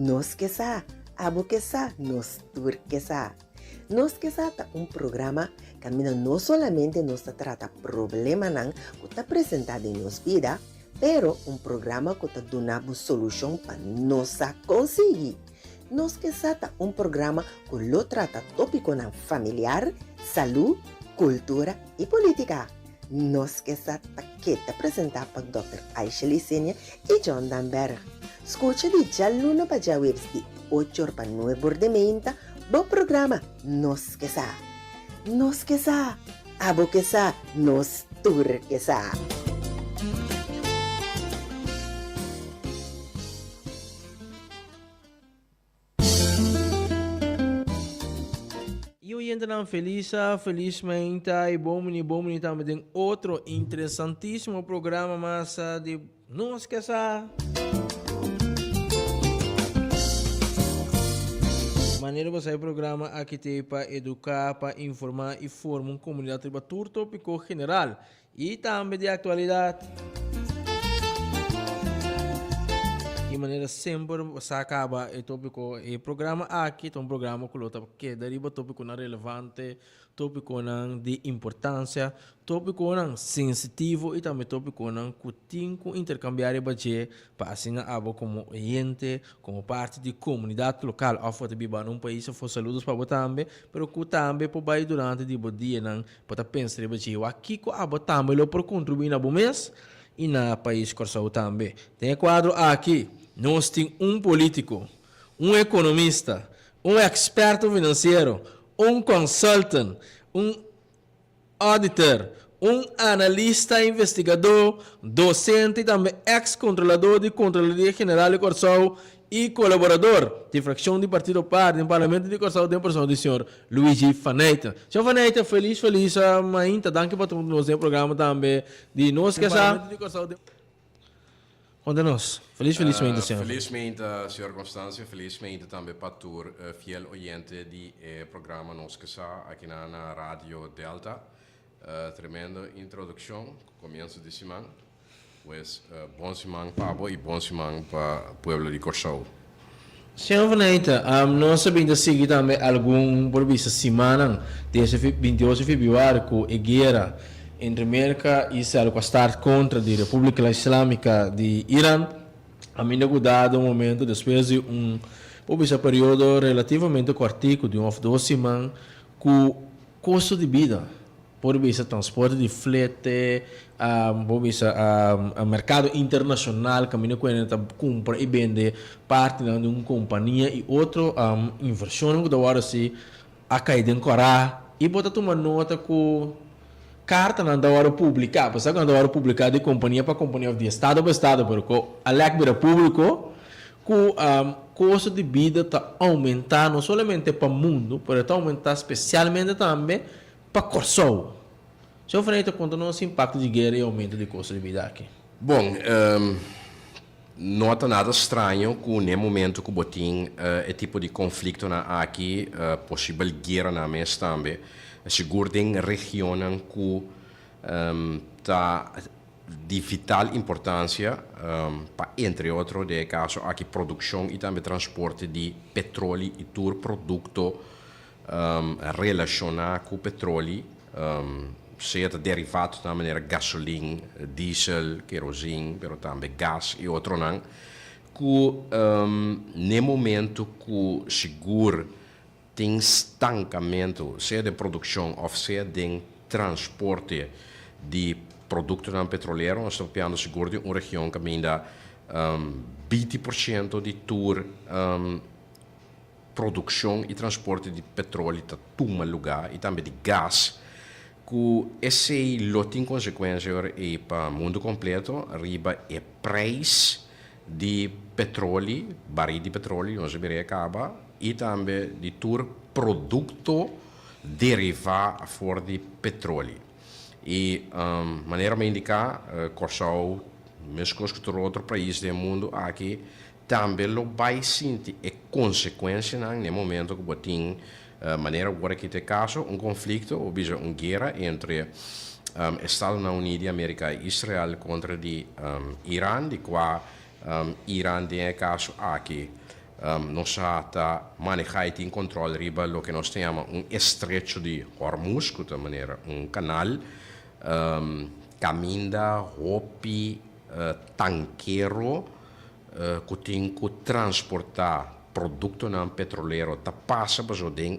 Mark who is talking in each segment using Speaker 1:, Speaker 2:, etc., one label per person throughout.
Speaker 1: Nos que sa, abo que sa, nos tur que sa. Nos que sa ta un programa que no solamente nos trata problema nang que presentado en nos vida, pero un programa que donamos solución para nos conseguir. Nos que sa ta un programa que lo trata tópico nan familiar, salud, cultura y política. Nos que sa ta que te presenta por Dr. Aisha Licenia y John Danberg. Escucha de ya luna para ya webs de 8 para 9 de menta, bom programa Nos que sa. Nos que sa, abo que sa, nos tur que sa.
Speaker 2: E hoje então felizmente e bom também tem outro interessantíssimo programa mas de não esqueça maneira você programa aqui tem para educar, para informar e formar uma comunidade para todo tópico general e também de atualidade. De maneira sempre se acaba o tópico e programa aqui é um programa que deriva tópico na relevante, tópico de importância, tópico sensitivo e também tópico que tem que intercambiar para assim abo como ente, como parte de comunidade local, ou for biba num país for saludos para também, pero que também para durante o dia para pensar aqui que abo também lo por contribuir na bom mês e na país corsau também. Tem quadro aqui. Nós temos um político, um economista, um experto financeiro, um consultant, um auditor, um analista investigador, docente e também ex-controlador de Controladoria General de Corsau e colaborador de fração de Partido Par no Parlamento de Corsau, tem pessoa do senhor Luigi Faneita. Senhor Faneita, feliz, ainda, danke por nos no programa também de nós que essa. Conta-nos. Felizmente, senhor.
Speaker 3: Felizmente, senhor Constâncio. Felizmente também para o fiel oyente de programa Nos que sa aqui na Rádio Delta. Tremenda introdução, começo de semana. Pues, bom semana para você e bom semana para o povo de Corsau.
Speaker 2: Senhor Vaneta, nós sabemos seguir também algum por vista semana, desde 28 de fevereiro, com a guerra entre América e Israel que está contra a República Islâmica de Irã. A mim é dado um momento depois de período relativamente curto de 2 semanas com custo de vida, por vista transporte de frete, por vista mercado internacional, que a mim compra e vende parte de uma companhia e outra inversão que agora se a cair em Corá e botar uma nota com carta na hora publicar, porque quando a hora publicar de companhia para companhia de estado para estado, porque a lei público que custo de vida está aumentando não somente para o mundo, mas está aumentando especialmente também para Corsau. Se eu falei, conta o impacto de guerra e aumento de custo de vida aqui.
Speaker 3: Bom, não é nada estranho que no momento que botem é tipo de conflito aqui, possível guerra na mesa também. Seguro tem região que está de vital importância para, entre outros, de caso aqui produção e também transporte de petróleo e todo produto relacionado com petróleo, seja derivado da maneira gasolina, diesel, querosene, mas também gás e outro não, que no momento que seguro tem estancamento, seja de produção ou seja de transporte de produtos petroleiros, nós estamos pensando seguro de uma região que ainda 20% de toda produção e transporte de petróleo está toma lugar e também de gás, que esse tem consequências para o mundo completo, arriba é preço de petróleo, barril de petróleo, não se acaba, e também de todo produto derivado fora de petróleo. E, maneira de indicar, Corsau, mesmo que outro país do mundo, aqui também lo vai sentir a consequência no momento que botem maneira agora que tem caso conflito ou seja guerra entre Estados Unidos, América e Israel contra de Irã, de qual Irã tem caso aqui nós está manejando em controle riba lo que nós chamamos estrecho de Hormuz, de maneira canal, caminda, hopi, tanqueiro, que tem que transportar produto não petrolero, tá passa para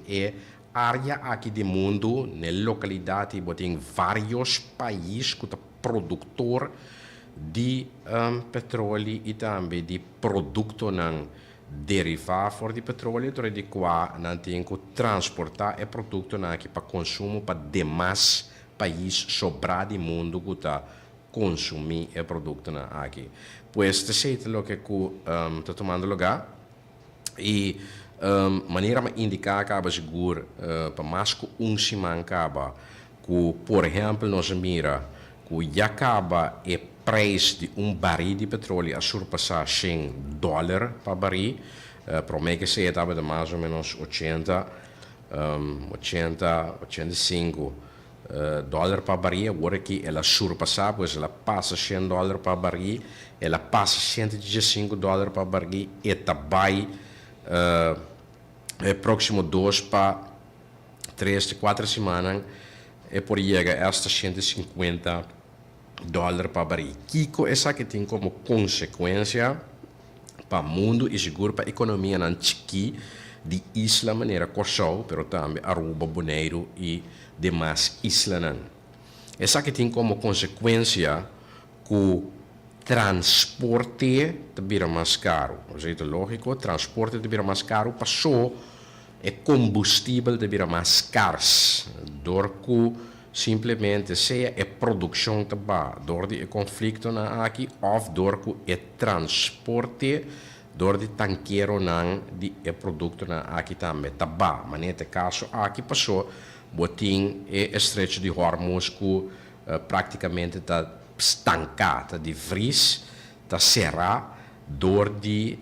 Speaker 3: é área aqui do mundo, na localidade, tem vários países que produtor de petróleo e também de produto não derivado de petróleo, de qual não tem que transportar o produto não aqui para consumo para demais países sobrar do mundo que está consumir o produto não aqui. Pois te lo que está tomando lugar e maneira de indicar acaba seguro para mais que semana acaba que, por exemplo, nós mira que já acaba o preço de barril de petróleo a surpassar $100 para barril, para mim que se estava de mais ou menos 85 dólar para barril, agora que ela surpassar, pois ela passa $100 para barril, ela passa $115 para barril e também próximo 2 para 3 de 4 semanas e por chegar a $150 para barril. Kiko essa que tem como consequência para o mundo e seguro para a economia na Chiqui de isla maneira Corsol, pero também Aruba, Bonaire e demais islas. Essa que tem como consequência que o transporte vira mais caro. Ou seja, lógico, transporte vira mais caro, passou e combustível vira mais caro. Door que simplesmente seja a produção também, door de conflito na aqui, of door que o transporte door de tanqueiro não de produto na aqui também também. Mas nesse caso aqui passou botim e estrecho de Hormuz que praticamente está estancada de vries, está cerrada door de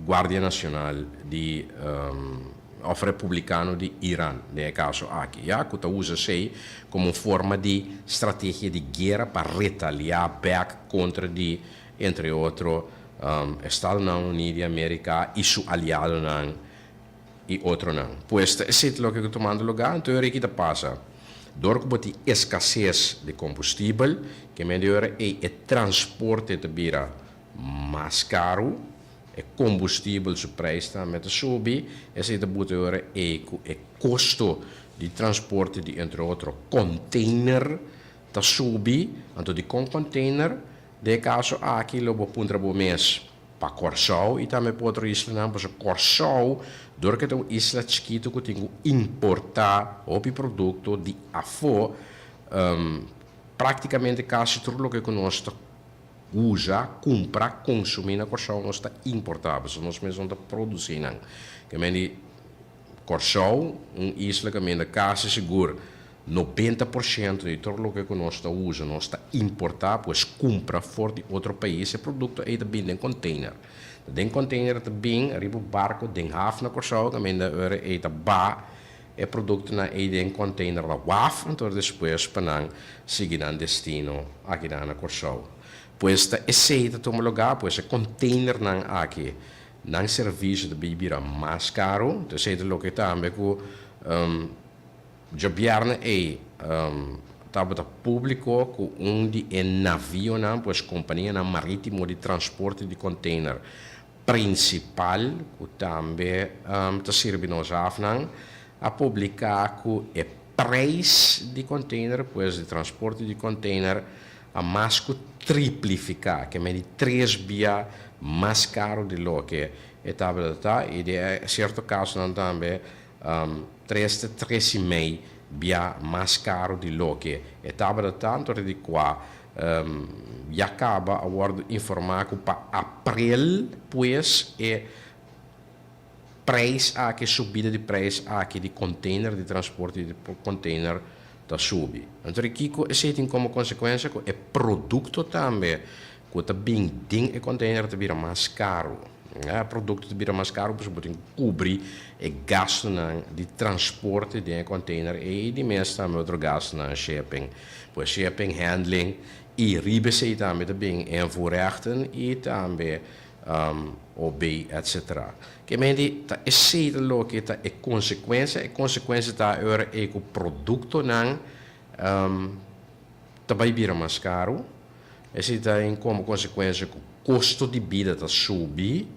Speaker 3: Guardia Nacional de of republicano de Irã, nesse caso aqui, que usa sei como forma de estratégia de guerra para retaliar back contra de entre outros Estados Unidos de América e seu aliado não e outro não. Pois esse é o que está tomando lugar, então o que passa? Door que escassez de combustível, que melhor é o transporte de bira mais caro, o combustível o preço também subir, esse é o custo de transporte de entre outros container está subir, então de container de caso aqui logo punta bo mês para Corsol e também para outra isla não, porque Corsol door que é uma isla chiquita que tem que importar o produto de afo praticamente quase tudo o que nós usa, compra, consumir na Corsol nós está importado, nós mesmos não produzir não. Que me Corsol, uma isla que me quase seguro 90% de tudo o que nós usa, nós está importar, pois compra fora de outro país, esse produto é também em container. Den container também, arriba barco, den haf na Corsol, que é também é produto na em container na WAF, então depois para seguir no destino aqui na Corsol. Pois esse é o lugar, pois é container na aqui, não serviço de bebida mais caro, então esse é o que também que já vierna estava público com de navio não, pois companhia na marítimo de transporte de container principal que também está servindo nós a publicar que o preço de container, pois de transporte de container a mais que triplificar, que é de 3 vezes mais caro de lo que estava e de certo caso não também 3,5 via mais caro de lo que estava tanto de qua já acaba agora informar que para abril pois é preço aqui subida de preço aqui de container de transporte de container da subir. Então aqui esse tem como consequência que é produto também que também ding e container te vira mais caro. Produto vira mais caro, porque você cobrir o gasto de transporte de container e de mesmo também outro gasto na shipping. Pois shipping, handling e ribese também envoerrechten e também O B, etc. Que mendi ta esse lo que ta e consequência ta ora e o produto nan ta vai vir mais caro. Esse ta em como consequência que o custo de vida ta subir,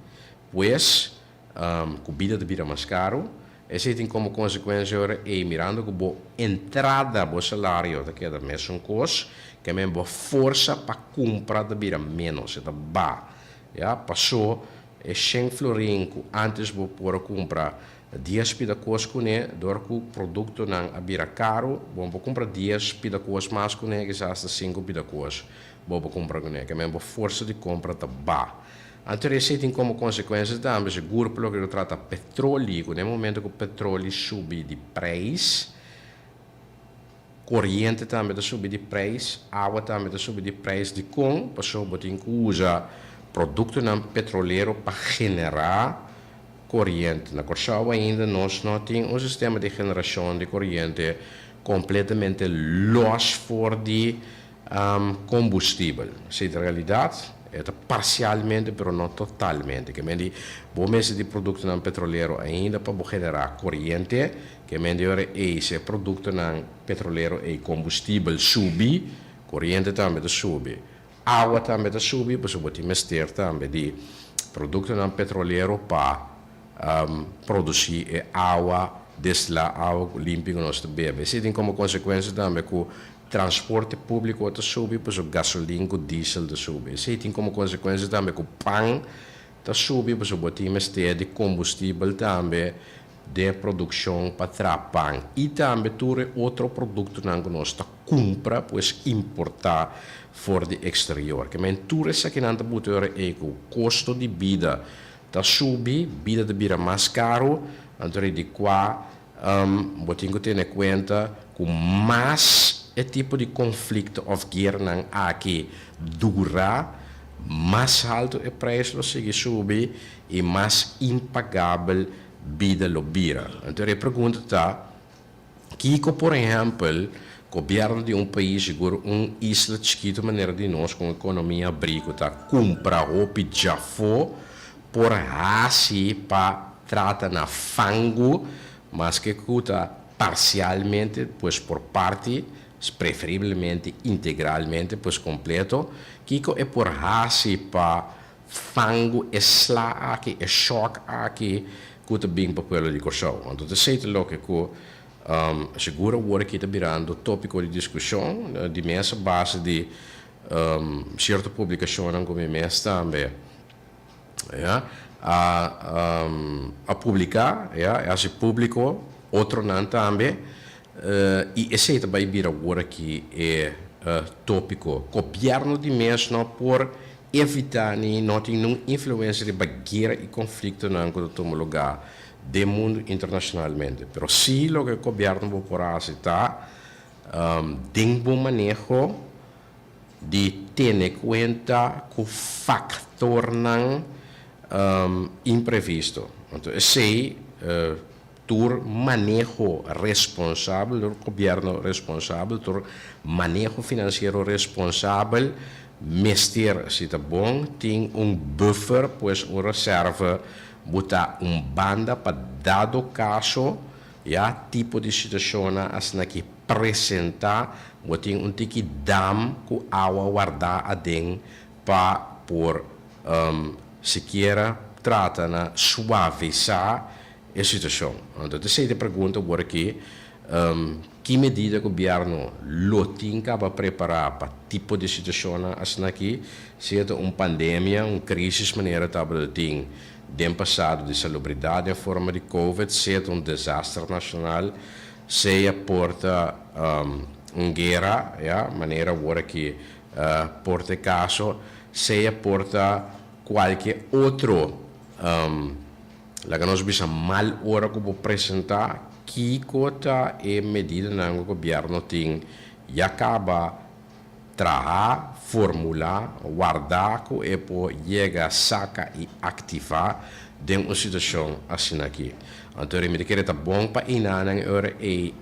Speaker 3: pois a vida de vida mais caro. Esse tem como consequência ora e mirando que bo entrada bo salário ta queda mesmo custo, que men bo força para comprar de vida menos, ta ba. Ja, passou e 100 florin que antes vou poder comprar 10 pidacos com ele, door que o produto não abira caro, vou comprar 10 pidacos mais com ele, que já está 5 pidacos, vou comprar com ele, que é mesmo força de compra tá ba. Então, isso tem como consequência também, seguro pelo que trata petróleo, no momento que o petróleo sube de preço, corrente também está subir de preço, água também está subir de preço de com, passou botin que usa produto não petroleiro para generar corrente. Na Corsau ainda nós não temos um sistema de geração de corrente completamente los for de combustível. Se na realidade é parcialmente, mas não totalmente. Que mendi bom mês de produto não petroleiro ainda para generar corrente, que mendi ora esse produto não petroleiro e combustível subir, corrente também subir. Água também está subindo, porque você pode investir também de produto não petroleiro para produzir água, destilar água limpa que nós bebemos. Isso tem como consequência também que o transporte público está subindo, porque o gasolina e o diesel está subindo. Isso tem como consequência também que o pão está subindo, porque você pode investir de combustível também de produção para trapar. E também todo outro produto que nós compra, pois importar fora do exterior. Que men tudo isso que não é o custo de vida está subindo, vida de vida mais caro, então de qua botem que ter em conta que mais é tipo de conflito of guerra aqui dura, mais alto é o preço que subir e mais impagável vida lo vira. Então a pergunta está, que por exemplo governo de país, seguro isla chiquita maneira de nós com economia agrícola, compra roupa já for, por assim para tratar na fango, mas que custa parcialmente, pois por parte, preferivelmente integralmente, pois completo, que é por assim para fango, esla aqui, choque aqui, custa bem para o povo de Corsau. Então, de certo que seguro agora que está virando tópico de discussão de mesa base de certa publicação como mês também a publicar esse público outro não também e esse vai vir agora que é tópico governo de mês não por evitar não ter nenhuma influência de guerra e conflito não quando toma lugar do mundo internacionalmente. Pero sí lo que el gobierno por hacer está de buen manejo de tener cuenta que factor imprevisto. Entonces, sí, tu manejo responsable, el gobierno responsable, tu manejo financiero responsable, mester si está bom, tem buffer, pues una reserva, botar banda para dado caso, tipo de situação assim que apresentar, botar tiki dam com água guardar a dentro para por sequer trata na suavizar a situação. Então, essa pergunta agora aqui, que medida o governo tem para preparar para tipo de situação assim aqui, seja pandemia, crise maneira de ter do passado de salubridade em forma de Covid, seja desastre nacional, seja porta guerra, maneira agora que porta caso, seja porta qualquer outro, lá que nós vamos mal hora que vou apresentar, que cota e medida que o governo tem e acaba trabalhar, formular, guardar e por chegar, sacar e ativar dentro de uma situação assim aqui. Então, eu quero estar bom para inar e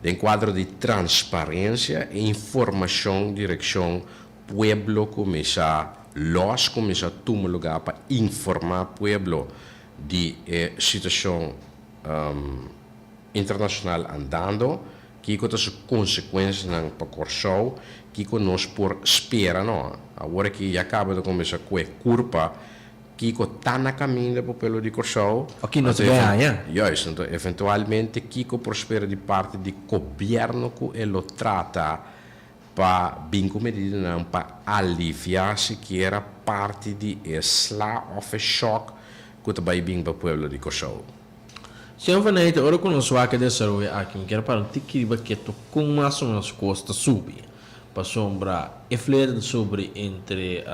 Speaker 3: em quadro de transparência e informação, direção, pueblo começar los começa a tomar lugar para informar o pueblo de situação internacional andando, que com as consequências não para corso, que nós por espera não. Agora que acaba de começar com a curva, que está na caminho para pelo de corso.
Speaker 2: Aqui não se ganha.
Speaker 3: Juist, então eventualmente Kiko prospera de parte do governo que ele trata para bem medida não para aliviar se que era parte de slag of a shock que também bem para o povo de corso.
Speaker 2: Sempre na ora com os vaca de saúde aqui me quero para um tiquiriba que to com mais ou menos costa subir para sombra e flare sobre entre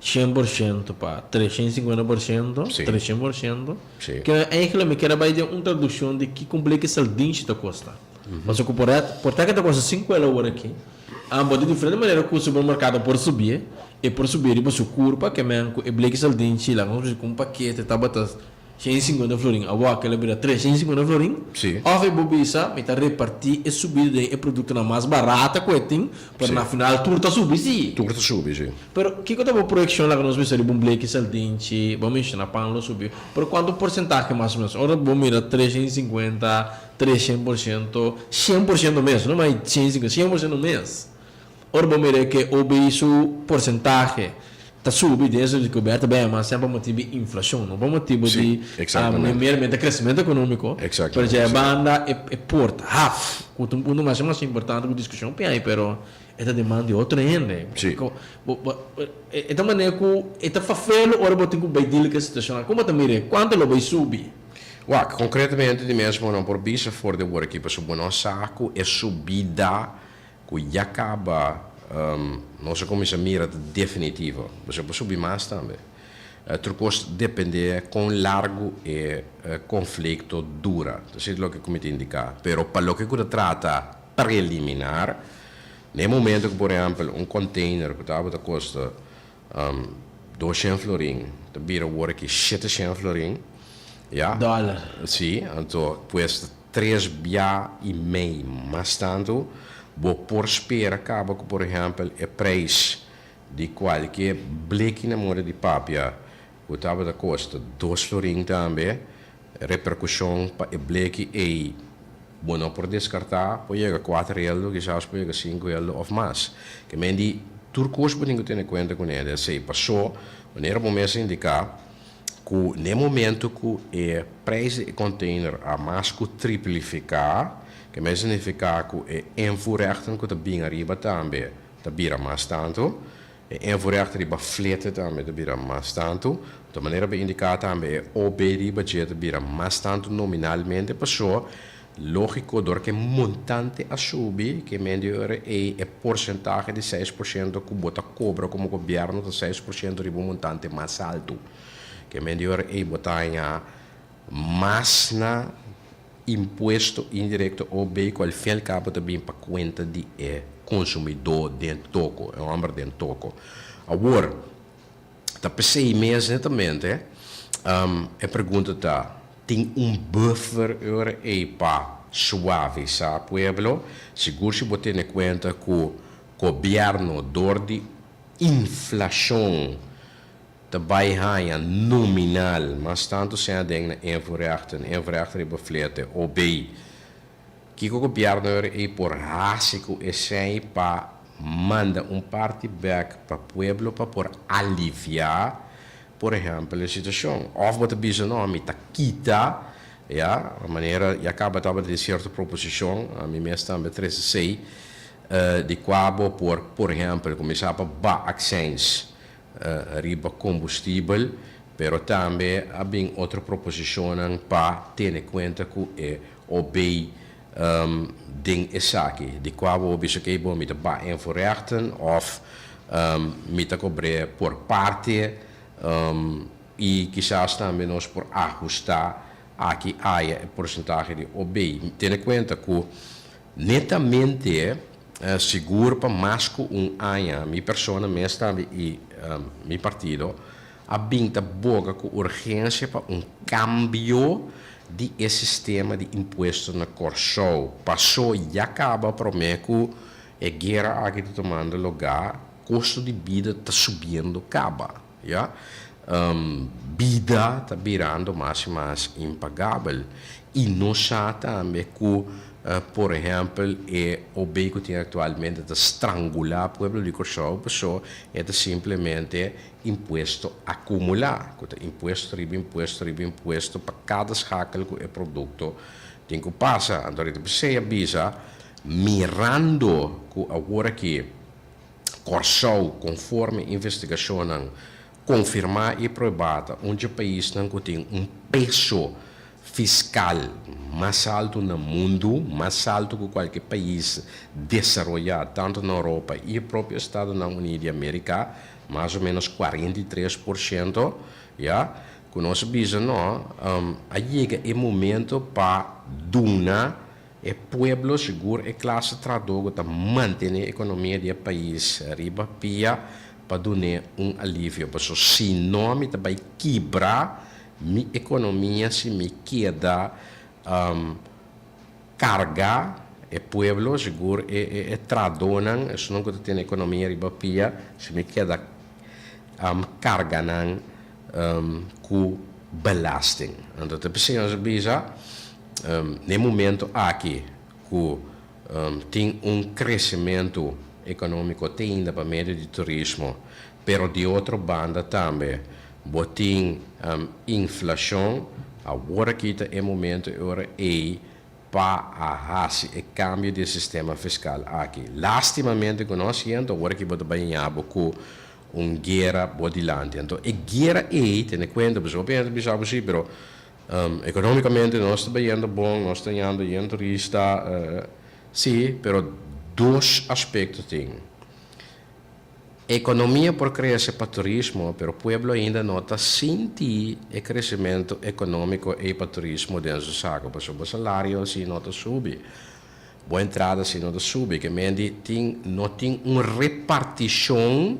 Speaker 2: 100% para 350%,
Speaker 3: Sim.
Speaker 2: 300%,
Speaker 3: Sim.
Speaker 2: que eigenlijk me quero vai de uma tradução de que complica esse saldinho da costa. Mas o que por que da costa 5 euros aqui, de diferente maneira que o supermercado por subir e por subir e por sua curva que me e blake saldinho lá, vamos com um paquete tabata 150 florin, a boa que ele vira 350 florin.
Speaker 3: Sim.
Speaker 2: Ove bobisa, me tá repartir e subir de produto na mais barata que tem, para na final tudo tá subir sim.
Speaker 3: Tudo sube, sim.
Speaker 2: Pero que eu tava projeção lá que nós vimos um blake saldinchi, vamos encher na pan lo subiu. Pero quanto porcentagem mais ou menos? Ora vamos mirar 350, 300%, 100% mês, não mais 150, 100% mês. Ora vamos mirar que o bicho porcentagem está subindo desde a descoberta bem, mas sempre motivo de inflação, não por motivo de meramente crescimento econômico.
Speaker 3: Exatamente.
Speaker 2: Porque a banda é porta, half, o mais importante da discussão, pero esta demanda de outro ende.
Speaker 3: Sim.
Speaker 2: Esta maneira que esta fafelo ora botar com baidil que a situação, como também quanto ele vai subir?
Speaker 3: Concretamente, de mesmo não por bisa for de work aqui para subir nosso saco é subida que já acaba nós começamos a mirar definitiva. Você pode subir mais também. Trucos depende com largo e conflito dura. Isso é o que eu comecei a indicar. Pero para o que eu trata preliminar, no momento que, por exemplo, container que estava a custa 200 florin, te vira agora aqui 700 florin. Ja?
Speaker 2: Dólar.
Speaker 3: Sim, então, pues 3 bia e meio mais tanto. Vou por espera acaba que, por exemplo, o preço de qualquer bleque na moeda de papia, que estava da custa 2 florin também, repercussão para o bleque e, não por descartar, pode chegar a 4 euros, que já pode chegar a 5 euros ou mais. Que me diz, tudo custo tem que ter em conta com ele. Se passou, maneira momento indicar que no momento que o preço do container a mais que triplificar, que mais significa que o envoerrechten que está bem arriba também está bem mais tanto, o envoerrechten riba flete também está bem mais tanto, de maneira para indicar também o OB riba está bem mais tanto nominalmente, passou lógico door que montante a subir, que melhor é o porcentagem de 6% que bota cobra como governo de 6% riba montante mais alto, que melhor é botar mais na imposto indireto ou bem qual fiel cabo também para conta de consumidor dentro toco, é um homem dentro toco. Agora, tá pensei imediatamente, a pergunta tá, tem buffer aí para suavizar o pueblo, seguro se botar em conta que o governo dor de inflação daarbij ga je nominaal, maar tanto zijn dingen enverrechten hebben flete, OB. Kijk ook op jaar e por rásico e sem para manda parte back para pueblo para por aliviar, por exemplo, a situação. Of wat de nome tá quita, ja, a maneira e acaba de certa proposição, a mim mesmo também 36 de quabo por exemplo, começar para ba accents. Riba combustível, pero também há bem outra proposição para ter em conta que o bem ding is aqui, de qual o bicho que é bom met ba envoerrechten of met cobre por parte e quizás também nós por ajustar aqui a porcentagem de OB. Ter em conta que netamente seguro para mais que ano, minha pessoa mesmo também e meu partido a binta boga com urgência para cambio de sistema de imposto na Corso. Passou e acaba para mim que a guerra aqui tomando lugar custo de vida está subindo caba, ja? Vida está virando mais e mais impagável. E nós também que, por exemplo, o bem que tem atualmente de estrangular o povo de Corsol, pessoa é simplesmente imposto acumular. Imposto, imposto para cada escala que é produto. Tem que passar, então você avisa, mirando que agora que Corsol, conforme investigação, confirmar e provar onde o país não tem peso fiscal mais alto no mundo, mais alto que qualquer país desenvolvido, tanto na Europa e o próprio Estado da União da América, mais ou menos 43%, ja? Que nós visamos, chega o momento para donar o povo seguro e classe trabalhadora para manter a economia do país arriba para dar alívio. Porque se não, me vai quebrar minha economia, se me queda carga o povo seguro e tradonan, se não tem economia arriba se me queda carga com belasting. Então, precisamos ver no momento aqui que tem crescimento econômico ainda para meio de turismo, pero de outra banda também tem inflação. Agora que é momento para fazer o câmbio do sistema fiscal aqui. Lastimamente, que nós temos agora que vamos banhar com guerra bodilante. Então, a guerra tem em conta, mas economicamente nós estamos indo bom, nós estamos indo turista, sim, pero dois aspectos tem. Economia por crescer para turismo, pero o povo ainda não está sentindo o crescimento econômico e para turismo dentro do saco, porque o salário se não está subindo, boa entrada se não está subindo, que não tem uma repartição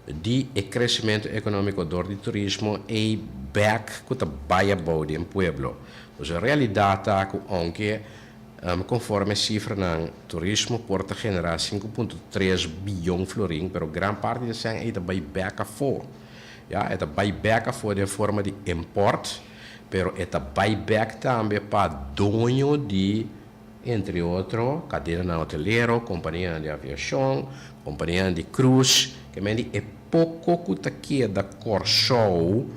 Speaker 3: de crescimento econômico do turismo e back que está bem bom em pueblo. Mas a realidade é que conforme a cifra do turismo pode gerar 5,3 bilhão florim, mas grande parte disso é bem back for. É bem back for de forma de import, mas é bem back também para dono de, entre outros, cadeia hoteleira, companhia de aviação, companhia de cruise, que é pouco que queda Corsol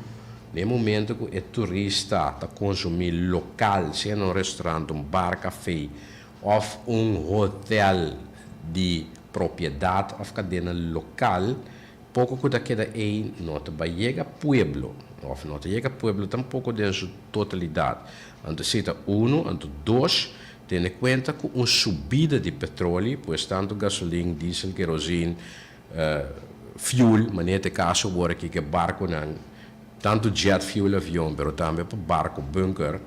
Speaker 3: no momento que o turista está consumindo local, seja um restaurante, um bar, café, ou hotel de propriedade ou cadeia local, pouco que queda aí não vai chegar ao pueblo, ou não chega ao pueblo tampouco de sua totalidade. Então, cita então dois, tendo em conta que uma subida de petróleo, pois tanto gasolina, diesel, querosene, fuel, mas nesse caso agora aqui que barco não, tanto jet fuel avião, mas também para barco, bunker,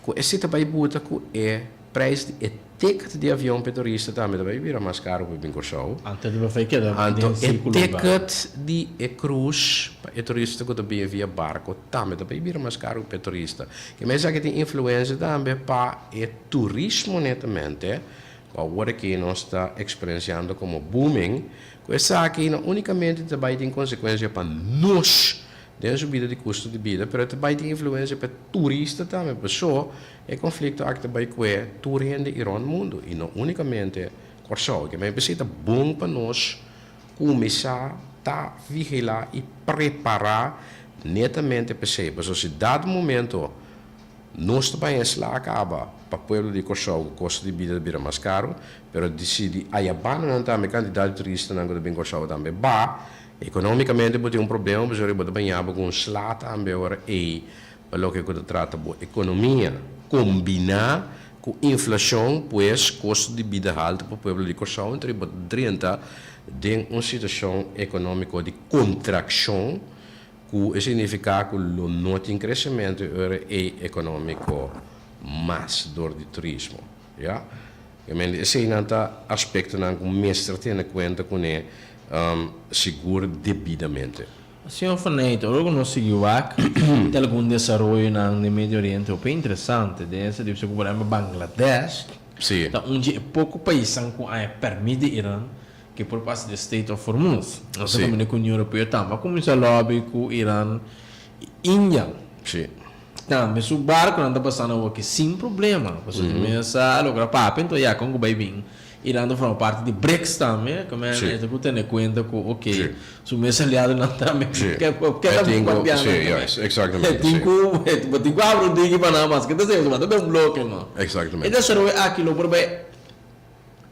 Speaker 3: que esse também bota que é preço de ticket de avião para turista também vai virar mais caro para bem Corsol.
Speaker 2: Antes de você quedar
Speaker 3: então o ticket de cruise para turista que também via barco também vai virar mais caro para turista. Que mais é que tem influência também para o turismo netamente, agora que nós está experienciando como booming. Essa aqui não unicamente também tem consequência para nós, tem subida de custo de vida, mas também tem influência para turistas também, pessoa é conflito aqui também com o turismo e o mundo, e não unicamente Corsol, que precisa bom para nós começar a vigilar e preparar netamente para você, porque se dado momento nós também acaba para o povo de Corsol, o custo de vida vira mais caro, mas decide aí abandonar também a quantidade de turistas na de Corsol também economicamente pode ter um problema, mas eu vou banhar com um slot também agora e pelo que eu trata de economia combinar com inflação, pois custo de vida alto para o povo de Corsol, entre 30 de uma situação econômica de contração, que significa que não tem crescimento econômico mais do turismo. Ja? Esse é um aspecto que o mestre tem em conta com seguro devidamente.
Speaker 2: Senhor Faneito, logo nós seguimos tem algum desenvolvimento no Médio Oriente bem interessante, desse tipo de Bangladesh,
Speaker 3: Sim.
Speaker 2: onde pouco país que permite Irã que por parte do State of Hormuz. Nós
Speaker 3: Sim.
Speaker 2: também com a União Europeia também começa a lobby com o Irã e Índia.
Speaker 3: Sim.
Speaker 2: Também o barco não está passando aqui sem problema. Você começa a lograr papo, então já com o bem. Irã forma parte de BRICS também, como é que você tem conta com, ok, se o mês aliado não também, porque é
Speaker 3: Tengo, sim, yes, exatamente.
Speaker 2: Tenho abro de para mas que está sendo um bloco, não.
Speaker 3: Exatamente.
Speaker 2: Então, só é aquilo para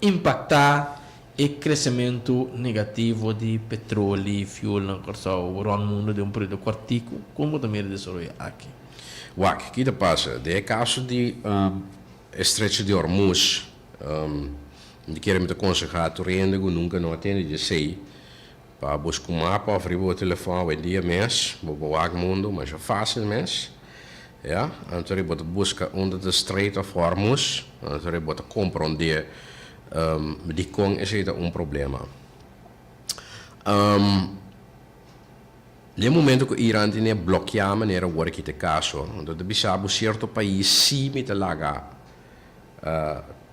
Speaker 2: impactar o crescimento negativo de petróleo e fuel no mundo de um período curtico, como também é aqui.
Speaker 3: Wak, que passa? De caso de estrecho de Hormuz, de querer me aconselhar, tu rende que nunca não atende de sei, para buscar um mapa, oferir o telefone, o dia mês, o mundo, mas é fácil mês. Ja, então eu busca onde the Strait of Hormuz, então eu compreender de como é um problema. No momento que o Irã tinha bloqueado a maneira de work de caso, então bisabo certo país sim me laga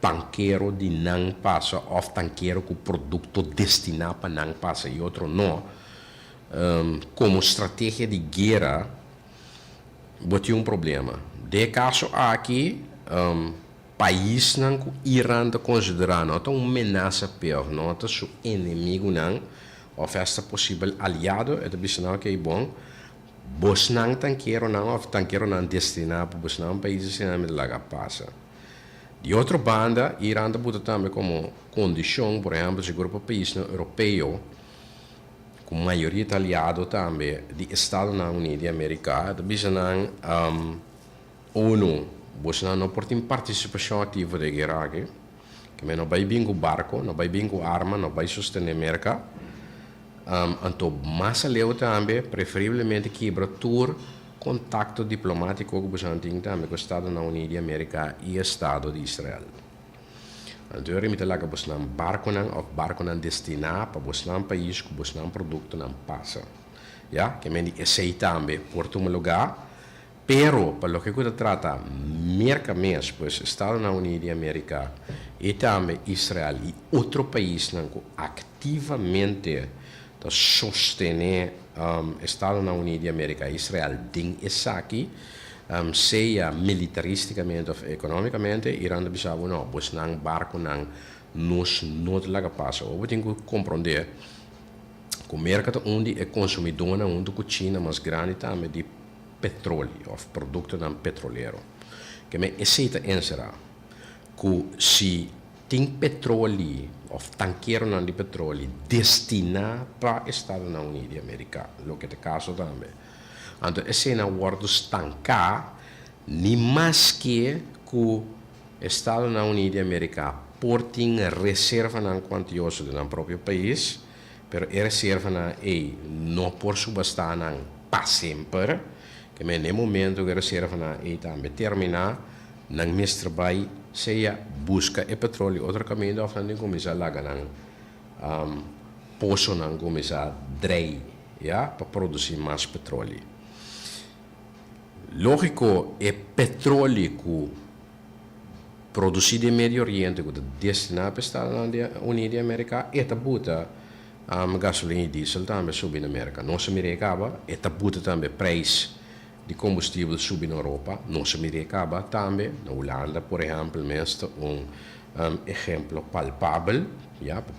Speaker 3: tanqueiro de não passa ou tanqueiro com produto destinado para não passa e outro não. Como estratégia de guerra, botou um problema. De caso aqui, país não que o Irã está considerando, não uma ameaça pior, não é seu inimigo não. Of esta possível aliado, é de que é bom. Bos não tanqueiro não, ou tanqueiro não destinado para bos não países que não laga passa. De outra banda, Irã está também como condição, por exemplo, se grupo país europeu, com maioria aliado também, de Estados Unidos da América, de bisanan ONU, bos não tem participação ativa da guerra aqui, que não vai vir com barco, não vai vir com arma, não vai sustentar a América. Então, mais leu também, preferivelmente quebra todo contato diplomático que você tem também com os Estados Unidos da América e o Estado de Israel. Então, eu me lá que você não barco não destinado para você não país que você não produto não passa. Já, que me esse também por um lugar, pero para o que eu trata merca mesmo, pois Estados Unidos da América e também Israel e outro país não ativamente de sostener Estados Unidos da América e Israel tem isso aqui, seja militaristicamente ou economicamente, Irã bisabo não, pois não barco não nos lá passa. Eu tenho que compreender que o mercado onde é consumidor onde a China mais grande também de petróleo ou produto não petroleiro, que me aceita encerrar que se tem petróleo ou tanqueiro não de petróleo destinado para Estados Unidos da América, o que é o caso também. Então, esse é o word estancar, nem mais que Estados Unidos da América portem reserva não quantiosa do próprio país, mas a reserva não por subastar para sempre, que no momento que a reserva também terminar, não mais trabalho, seja busca o petróleo, outro caminho, ou não começar a lagar poço, não começar a dry, para produzir mais petróleo. Lógico, é petróleo que produzido no Médio Oriente, que é destinado para os Estados Unidos da América, é tabuta gasolina e diesel também subir na América. Não se mercaba, é tabuta também preço de combustível subir na Europa, não se mercaba também. Na Holanda, por exemplo, mesmo exemplo palpável,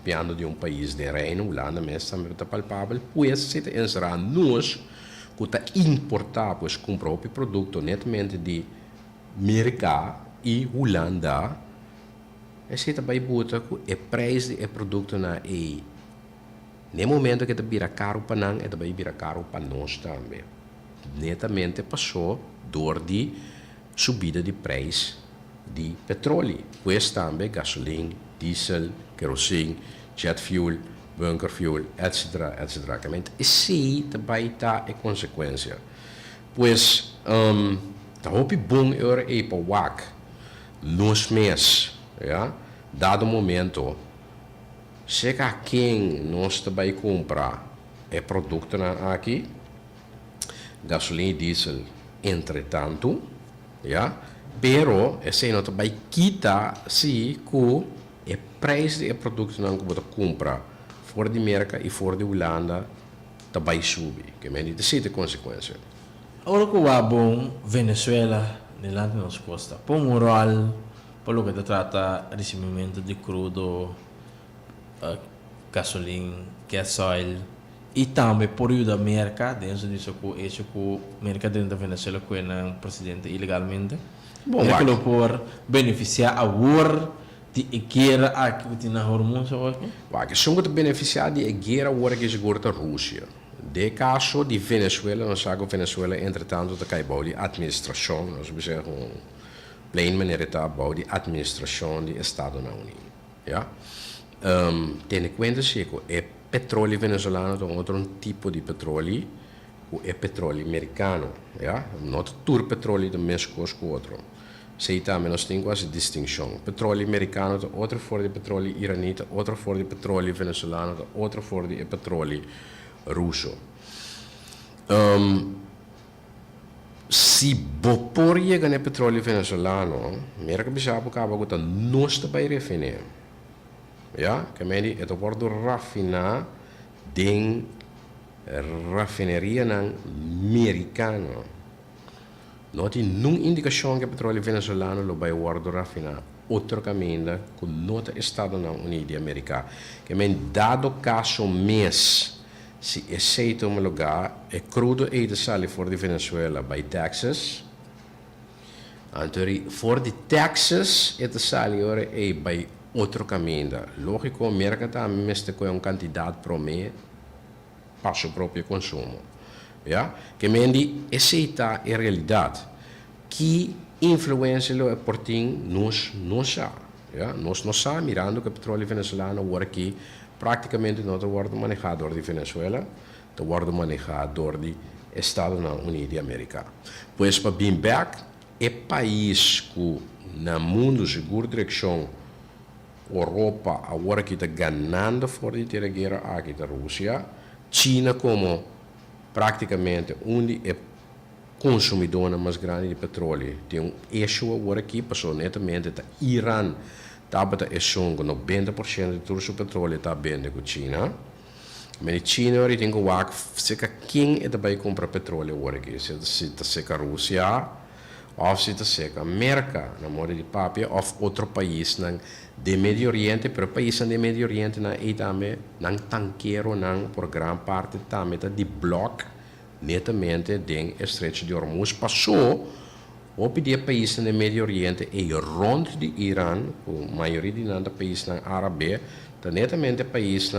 Speaker 3: piano de um país de reino, Holanda mesmo também está palpável, pois se encerrar nós, que está importar, pois com o próprio produto netamente de América e Holanda, esse também bota que o preço do produto na no momento que está vira caro para nós, é também vira caro para nós também. Netamente passou door de subida de preço de petróleo. Pois também gasolina, diesel, kerosene, jet fuel, bunker fuel, etc. Esse também está a consequência. Pois, está hopi bom euro e para WAC, nos meses, dado o momento, se quem nós também compra é produto aqui, gasolina e diesel, entretanto, pero esse não também quita se que o preço do produto não que você compra voor de Amerika e voor de Holanda daarbij subir. Que men niet de consequência.
Speaker 2: Ora que o bom Venezuela, de land nos costa, por moral, por lo que te trata recebimento de crudo, gasolina, gasoil, e também por o da América, dentro disso que o América dentro da Venezuela que é um presidente ilegalmente.
Speaker 3: Bom,
Speaker 2: é que por beneficiar a war de guerra aqui que tem na Hormuz aqui.
Speaker 3: Que são que beneficiar de guerra agora que chegou da Rússia. De caso de Venezuela, nós sabemos que Venezuela, entretanto, está caindo de administração, nós vamos dizer, plain maneira está de administração de Estado na União. Ja? Tendo em conta que é petróleo venezuelano é outro tipo de petróleo, é petróleo americano, ja? Não é todo petróleo do mesmo coisa que o outro. Se também nós temos essa distinção. Petróleo americano é outra forma de petróleo iranita, outra forma de petróleo venezuelano, outra forma de petróleo russo. Se vapor chega no petróleo venezuelano, mereka bisa acaba com não está bem refinar. Ja, que meni het wordt raffinado em raffineria americana. Não tem nenhuma indicação que o petróleo venezuelano vai ser raffinado. Outro caminho que não está na União Americana. Que men dado caso mês, se aceita um lugar, é crudo e de sal for de Venezuela by Texas. Então, for de Texas, é de sal é by outro caminho. Lógico, a América também é um candidato para mim para o seu próprio consumo. Ja? Que men aceita a realidade. Que influência o portinho nós não sabe. Ja? Nós não sabemos, mirando que o petróleo venezuelano agora aqui praticamente não está manejado de Venezuela, está manejado de Estados Unidos da América. Pois para bem back, é país que no mundo seguro direção Europa agora que está ganhando fora de ter a guerra aqui da Rússia, China como praticamente onde é consumidora mais grande de petróleo. Tem um eixo agora aqui, passou netamente da Irã, estava a eixo com 90% de todo o seu petróleo está vendo com a China. Mas a China tem que quem é também compra petróleo agora aqui, se está a Rússia, ou se está a América, na moda de papel, ou outro país do Médio Oriente, pero país do Médio Oriente e também não tanqueiro por grande parte também de bloco netamente do Estreito de Hormuz passou o pedir país do Médio Oriente e rond de Irã, a maioria de países árabes, netamente país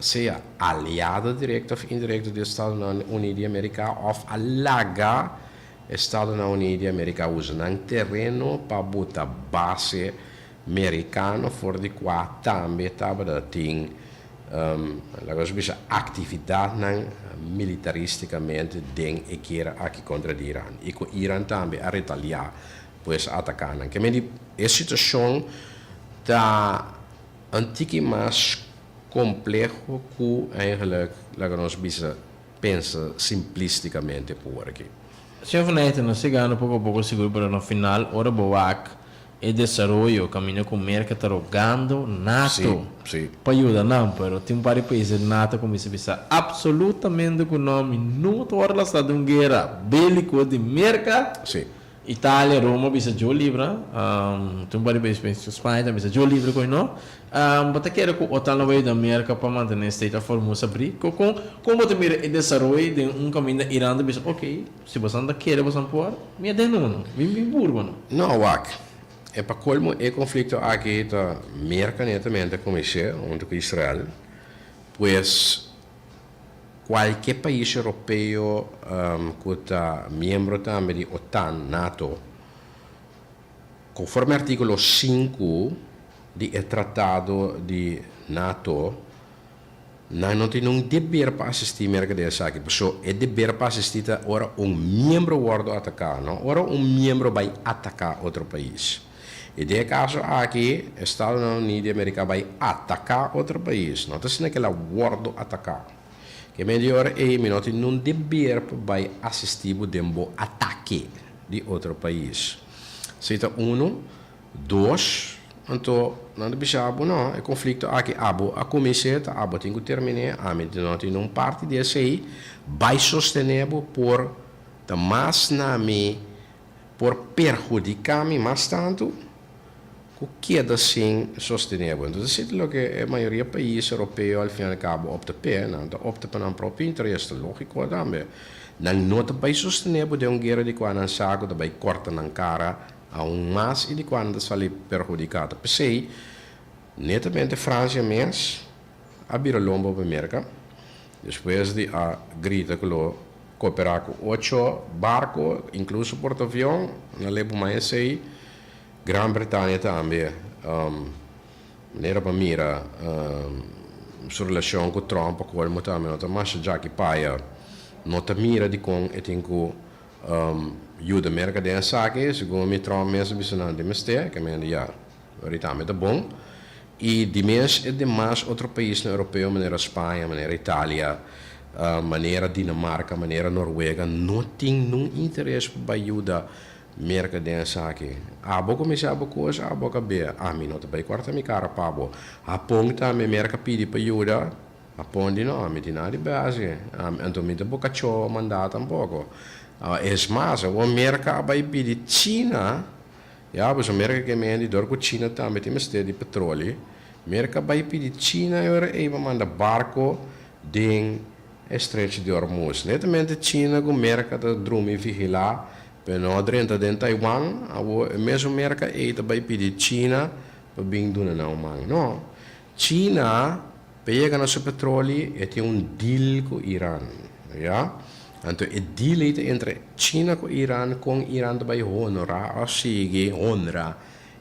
Speaker 3: seja aliado direto ou indireto dos Estados Unidos da América ou alaga Estados Unidos da América usando terreno para botar base americano for de qual também estava tem atividade militaristicamente dentro e guerra aqui contra o Irã. E que o Irã também a retaliar, pois atacar. Que a situação está antiga mais complexo que eigenlijk nós pensa simplisticamente por aqui.
Speaker 2: Se eu não chegando pouco a pouco seguro para no final, ora boac e desenvolvimento caminho com mercado rogando NATO para ajudar não, pero tem vários países NATO como se pensa absolutamente com nome não torna la stata de guerra bélico de mercado. Itália, Roma, bisa jo livre, tem vários países, Espanha também bisa jo livre com não. Bota quero que o tal da América para manter o state formoso abrir, como te mira e desenvolve de caminho da Irã, bisa ok, se você não quer você pôr, me dá não, bem burro
Speaker 3: não. É para colmo o conflito aqui da América netamente com Israel, pois qualquer país europeu que está membro também da OTAN, NATO, conforme artículo 5 do Tratado de NATO, não tem um dever para assistir a América dessa aqui. Porque é dever para assistir ora membro vai atacar, não? Ora membro vai atacar outro país. E de caso aqui, Estados Unidos da América vai atacar outro país. Não está que ela guarda atacar. Que melhor é não dever vai assistir o ataque de outro país. Cita 1, 2, então não é bichabo não é conflito aqui a comissão tá abo tem que terminar a mim não tem um parte desse aí vai sostener por da mais na me por perjudicar me mais tanto que queda assim sostenível. Então, isso é o que a maioria dos países europeus, ao fim e ao cabo, opta para um próprio interesse, lógico também. Não vai sostenível de guerra de quando um saco vai cortar na cara a mais e de quando se vai perjudicar. Pensei, netamente França mesmo, abriu lombo para a América, depois de a grita que lo cooperar com 8 barcos, incluso porta-avião, não leva mais sei. Grã-Bretanha também, maneira para mira, sua relação com Trump, com ele também, nota mais já que paia, nota mira de com e tem que ajuda a América de saque, segundo me Trump mesmo disse não de mestre, que me já, realmente é bom, e de mês e de mais outros países europeus, maneira Espanha, maneira Itália, maneira Dinamarca, maneira Noruega, não tem nenhum interesse para ajudar América dentro aqui. A boca me sabe coisa, a boca be. A mim não te vai cortar minha cara para bo. A ponta me América pede para ajuda. A ponta não, me tem nada de base. Então me dá boca cho mandata um pouco. É mais, a América vai pedir China. Ja, mas a América que me ande dor com China também tem mais de petróleo. América vai pedir China e vai mandar barco dentro Estreito de Hormuz. Netamente China com América da drume vigilar. Pero dentro de Taiwan, a mesma América vai pedir China para vir do não. China pega nosso petróleo e tem deal com o Irã. Ja? Então, o deal entre China com o Irã vai honorar, ou seja, honra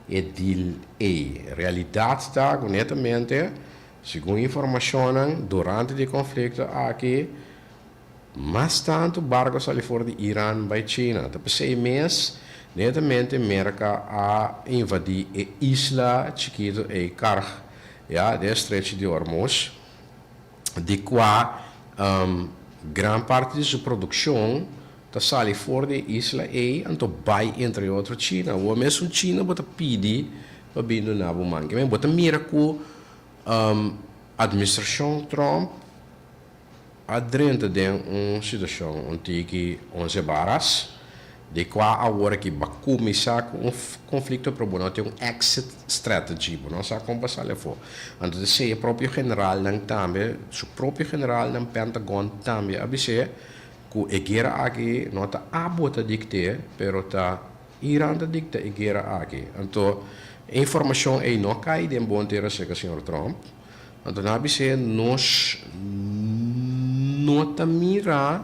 Speaker 3: o deal. A realidade está, netamente, segundo informação, durante o conflito aqui, mas tanto barcos ali fora de Irã para China. Então, 6 meses, netamente, a América a invadir a isla chiquita e Karg, de Estreito de Hormuz, de qual grande parte de sua produção está ali fora da isla e então vai entre outros China. O mesmo China bota pedir para vir no Nabo Mangue. Mas bota mira com administração Trump dentro de uma situação onde 11 barras, de qual agora que vai começar com conflito para o ter exit strategy, não sabe como passar lá fora. Então, o próprio general também, o próprio general do Pentagon também, avisa que a guerra aqui não está a bota dictar, mas está Irã dicta a guerra aqui. Então, a informação aí não cai de bom ter a senhor Trump. Então, avisa nós nota mira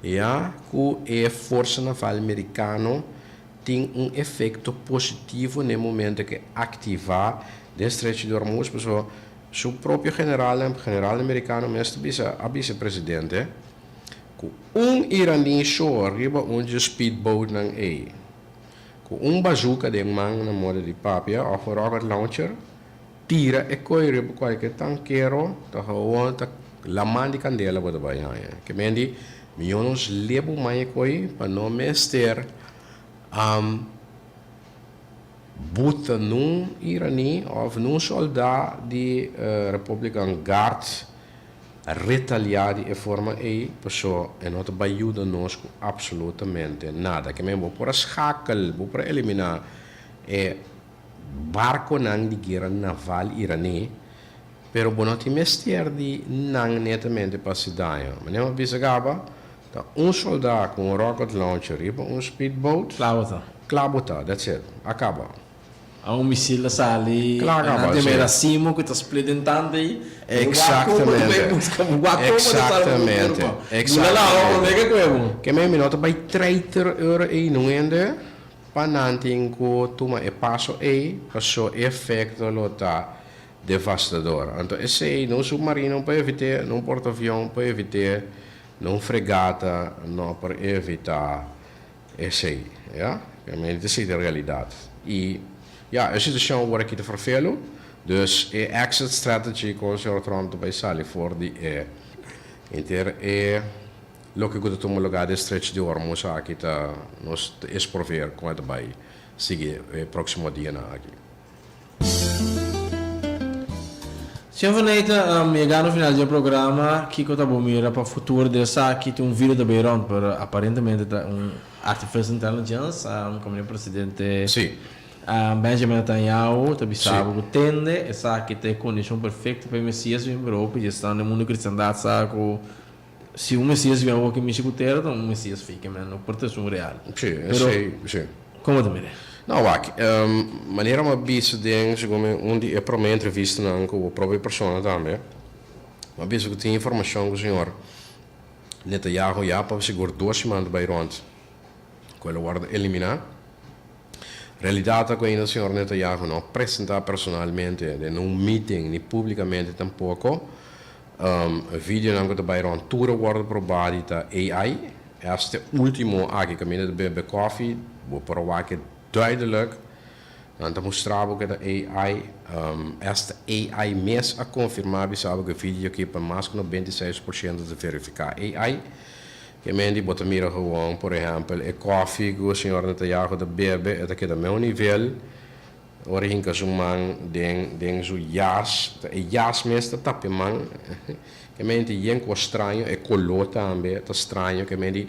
Speaker 3: que a força naval americana tem efeito positivo no momento que ativar o Estreito de Hormuz, porque o próprio general americano, a vice-presidente, que iraní só arriba speedboat não é, com bazooka de mão na moda de papia, ou rocket launcher, tira e corre para qualquer tanqueiro, tá laman di candela buat bayar ya. Kemudian milhões levo mais coi para não mestre buta num irani ou num soldado de Republican Guard retaliar de forma aí pessoa e não vai ajudar nós absolutamente nada. Que mesmo por escacal, por eliminar barco nang de guerra naval irani. Pero não tem mestre de não netamente para se dar. Mas não bisa gaba, tá soldado com rocket launcher e speedboat. Clavota, that's it. Acaba.
Speaker 2: Há míssil sali.
Speaker 3: Claro,
Speaker 2: tem mera cimo que está splendentando aí.
Speaker 3: Exatamente. Que me minuto vai 30 euros e não ende. Para não ter que tomar e passo aí, passou efeito lota devastador. Então, esse não submarino para evitar, não porta-avião para evitar, não fregata, não para evitar esse aí, ja? Essa é a realidade. E, ja, a situação agora aqui está vervelho, dus a exit strategy com o Sr. Trump vai sair fora de inter lo que eu tomo lugar de Estreito de Hormuz aqui está nos exprover com a vai seguir próximo dia na aqui.
Speaker 2: Sempre neita, chegar no final do programa, que eu estava mira para o futuro dessa aqui tem vídeo da Beiron, para aparentemente artificial intelligence, como o presidente
Speaker 3: Sim.
Speaker 2: Benjamin Netanyahu, também sabe que tende essa aqui tem condição perfeita para o Messias vir para a Europa, e está no mundo cristandade, sabe se o Messias vier aqui me escutar, então o Messias fica, mas não proteção real.
Speaker 3: Sim.
Speaker 2: Como te mira?
Speaker 3: Não, Wak, maneira uma bisa de onde é para uma entrevista com a própria pessoa também. Uma bisa que tem informação com o senhor Netanyahu já para segurar 2 semanas de rond. Com ele guarda eliminar. Realidade é que ainda o senhor Netanyahu não apresentar personalmente, num meeting, nem publicamente tampouco. Vídeo não que vai rond tudo guarda probado da AI. Este último aqui que me de Coffee, vou provar que duidelijk. En dan mostrava que a AI, esta AI mesmo a confirmar, sabe que o vídeo aqui para mais que 96% de verificar AI. Que mendi bota mira gewoon, por exemplo, é coffee que o senhor Netanyahu de bebe, é daqui do meu nível. Ora hinka zo'n man den zo jas, jas mesmo tapje man. Que mendi yenko estranho, é color também, tá estranho que mendi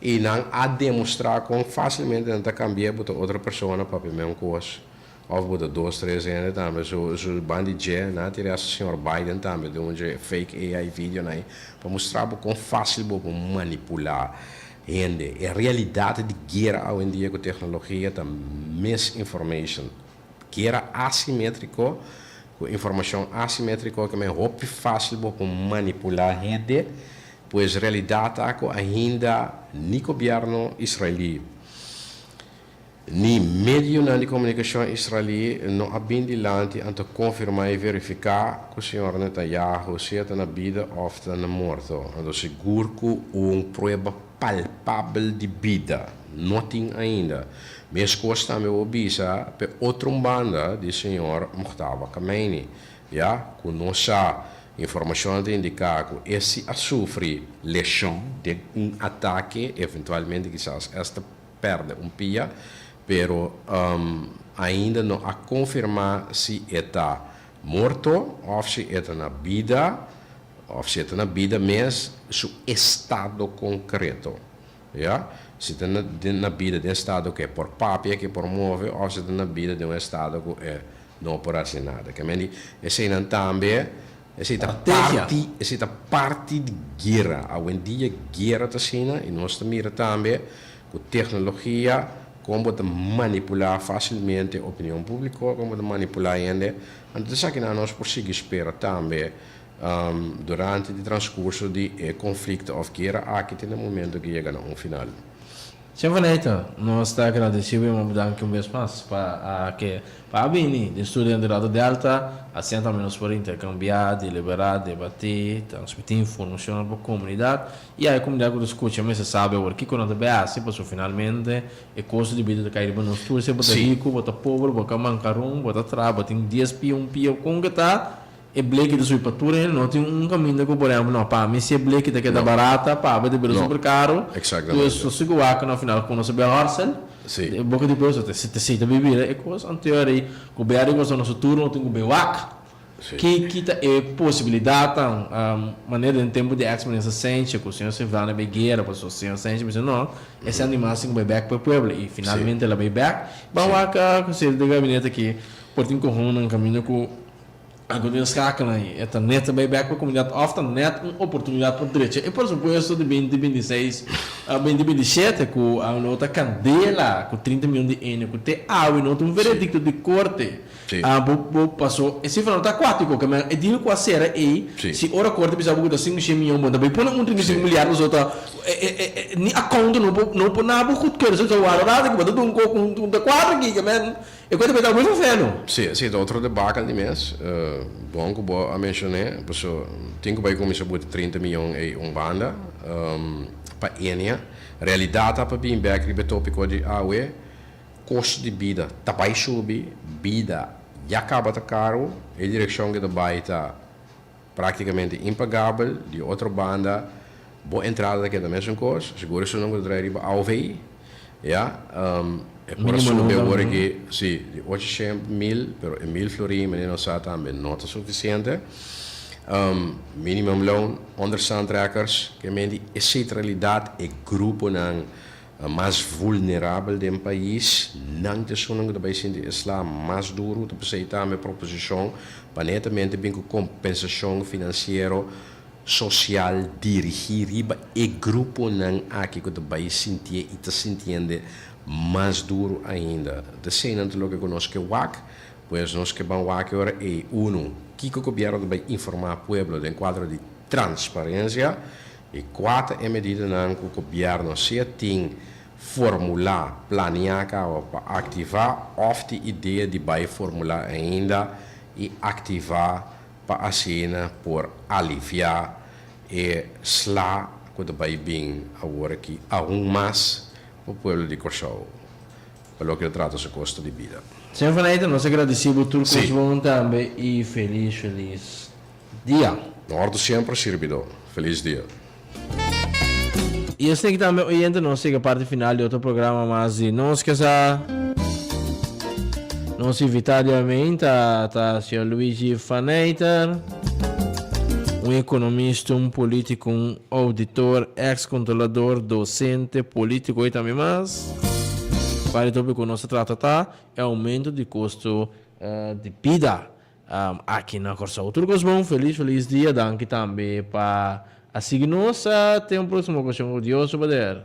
Speaker 3: e não a demonstrar com facilmente não cambiar para outra pessoa para a mesma coisa ou para 2, 3 anos também so bandije na tirar o senhor Biden também de onde fake AI vídeo né para mostrar com fácil para manipular gente a realidade de guerra hoje em dia com tecnologia da misinformation guerra assimétrico com informação assimétrica que é muito fácil para manipular gente pois realidade ainda nem governo israelí nem meio de comunicação israelí não habilitante a confirmar e verificar que o senhor Netanyahu está na vida ou está na morte. Então seguro que prova palpável de vida não tem ainda. Mas costa me obisa para outra banda de senhor Mustafa Khamenei, já que nossa informação indica que esse a sofrer lesão de ataque, eventualmente quizás esta perde pia, pero ainda não a confirmar se está morto ou se está na vida, mas seu estado concreto, já? Se está na vida de estado que é por papel, que promove, ou se está na vida de estado que é não por assim nada. Que me esse não também essa parte de guerra. Hoje em dia, guerra está sendo, e nós também também, com tecnologia, como manipular facilmente a opinião pública, como manipular ainda. Então, isso aqui nós conseguimos esperar também, durante o transcurso de conflito ou guerra, aqui tem um momento que chega a final.
Speaker 2: Sempre neto, nós estamos agradecidos e vamos dar aqui um espaço para a Bini, de estudante do lado Delta, assentamos para intercambiar, deliberar, debater, transmitir informação para a comunidade e a comunidade que escuta, mas sabe o que quando é assim, para finalmente o custo de vida de cair para nós todos, se bota rico, bota pobre, bota mancarum, bota trabalho, tem 10 pio com que está e bleque de sua patura não tem caminho que por exemplo não pá mas se bleque daqui da barata pá vai de super caro
Speaker 3: exatamente
Speaker 2: isso segura que no final quando se bem horsel
Speaker 3: sim
Speaker 2: boca de coisa se te beber é coisa anterior aí o beari coisa no futuro não tem que bewak que kita é possibilidade maneira em tempo de experiência sente que o senhor se vai na begueira para o senhor sente mas não esse animal se vai back para o povo e finalmente ela vai back vamos lá que se de gabinete aqui por tem correndo um caminho com agora nós cacam aí, esta neta vai back para a comunidade, ofta net uma oportunidade para direita. E por supuesto de 2026 a 2027 com a nota candela com 30 milhões de ene, com te água nota veredicto de corte. Passou esse final tá aquático que é dilo com a cera e se ora corte bisa buku da 5 milhões bom também põe um 35 milhares outra ni account não por nada buku que você vai lá que bota um com da 4 aqui que man e quando vai dar muito feno
Speaker 3: sim outro debate de mês bom que eu mencionei pessoal tem que vai começar a 30 milhões em banda para Enia realidade para bem back ribe tópico de AUE custo de vida tá baixo vida já acaba tá caro a direção que vai está praticamente impagável de outra banda boa entrada que é da mesma coisa seguro isso não vai trazer riba AUV já E por
Speaker 2: Mínimo
Speaker 3: isso,
Speaker 2: não
Speaker 3: eu
Speaker 2: dá
Speaker 3: acho que, sim, de 800 mil, pero em 1000 florim, não está também nota suficiente. Minimum loan, onderstandrekkers, que meni a centralidade é grupo não mais vulnerável do país, não te sonam que vai ser de islam mais duro, tu precisa também proposição, para netamente bem com compensação financeira social dirigida e grupo não aqui que vai sentir e te sentindo mais duro ainda. De cena do que conosco o WAC, pois nós que vamos WAC agora é que o governo vai informar o povo em quadro de transparência e 4 é medida que o governo se tem formular, planear para ativar ou a ideia de vai formular ainda e ativar para a cena por aliviar e slá quando vai bem agora que mais o povo de Corsau pelo que trata o custo de vida.
Speaker 2: Senhor Vaneita, nós agradecemos tudo
Speaker 3: Sim.
Speaker 2: que vocês também e feliz dia.
Speaker 3: Norte sempre servidor. Feliz dia.
Speaker 2: E eu sei que também oyente não sei que a parte final de outro programa, mas não esqueça nós invitadamente a Sr. Luigi Vaneita, um economista, um político, um auditor, ex-controlador, docente, político e também mais. Para o tópico que nós tratamos é aumento de custo de vida aqui na Corsau. Tudo bom, feliz dia, danke também para a seguir-nos. Até um próximo ocasião odioso, Bader.